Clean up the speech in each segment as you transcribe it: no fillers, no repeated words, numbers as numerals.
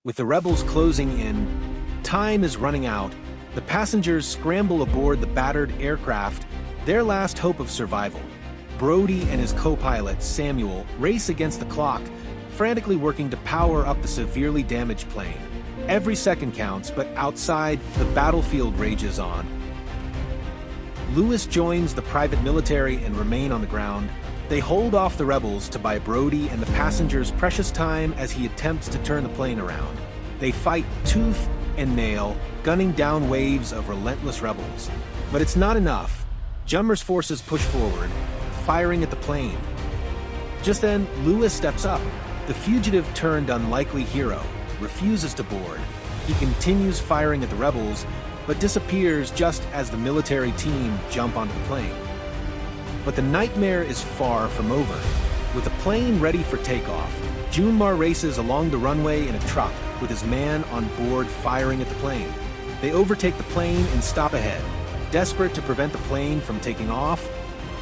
With the rebels closing in, time is running out. The passengers scramble aboard the battered aircraft, their last hope of survival. Brodie and his co-pilot, Samuel, race against the clock, frantically working to power up the severely damaged plane. Every second counts, but outside, the battlefield rages on. Lewis joins the private military and remain on the ground. They hold off the rebels to buy Brodie and the passengers precious time as he attempts to turn the plane around. They fight tooth and nail, gunning down waves of relentless rebels. But it's not enough. Jummer's forces push forward, firing at the plane. Just then, Lewis steps up. The fugitive-turned-unlikely hero refuses to board. He continues firing at the rebels, but disappears just as the military team jump onto the plane. But the nightmare is far from over. With the plane ready for takeoff, Junmar races along the runway in a truck with his man on board firing at the plane. They overtake the plane and stop ahead. Desperate to prevent the plane from taking off,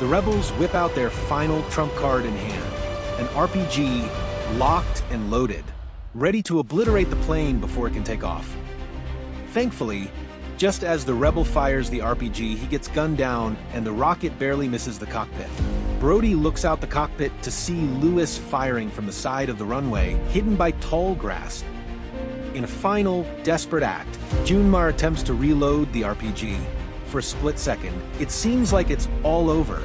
the rebels whip out their final trump card in hand, an RPG locked and loaded, ready to obliterate the plane before it can take off. Thankfully, just as the rebel fires the RPG, he gets gunned down and the rocket barely misses the cockpit. Brodie looks out the cockpit to see Lewis firing from the side of the runway, hidden by tall grass. In a final, desperate act, Junmar attempts to reload the RPG. For a split second, it seems like it's all over.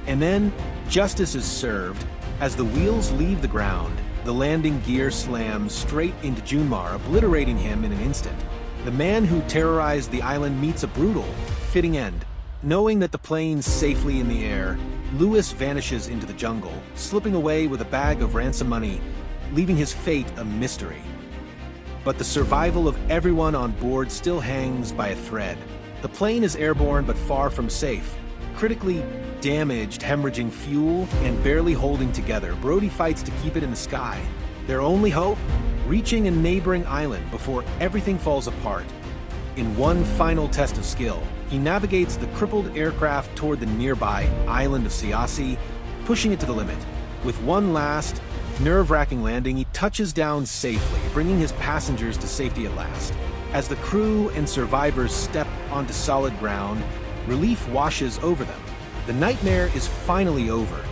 And then, justice is served. As the wheels leave the ground, the landing gear slams straight into Junmar, obliterating him in an instant. The man who terrorized the island meets a brutal, fitting end. Knowing that the plane's safely in the air, Lewis vanishes into the jungle, slipping away with a bag of ransom money, leaving his fate a mystery. But the survival of everyone on board still hangs by a thread. The plane is airborne but far from safe. Critically damaged, hemorrhaging fuel, and barely holding together, Brodie fights to keep it in the sky. Their only hope? Reaching a neighboring island before everything falls apart. In one final test of skill, he navigates the crippled aircraft toward the nearby island of Siasi, pushing it to the limit. With one last, nerve-wracking landing, he touches down safely, bringing his passengers to safety at last. As the crew and survivors step onto solid ground, relief washes over them. The nightmare is finally over.